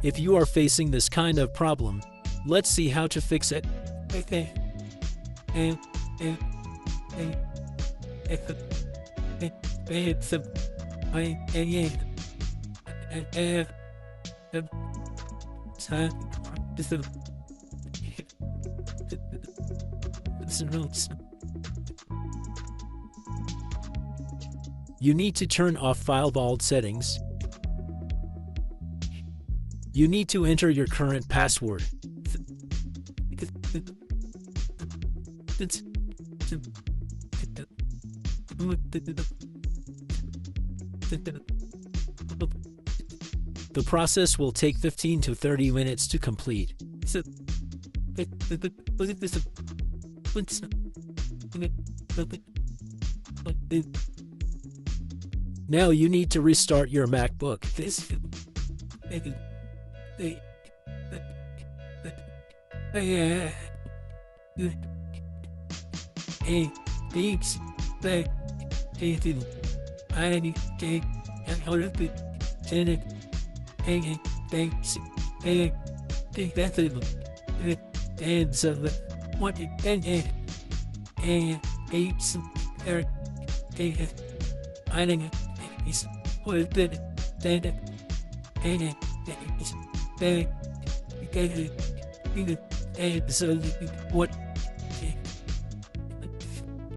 If you are facing this kind of problem, let's see how to fix it. You need to turn off file vault settings. You need to enter your current password. The process will take 15 to 30 minutes to complete. Now you need to restart your MacBook. What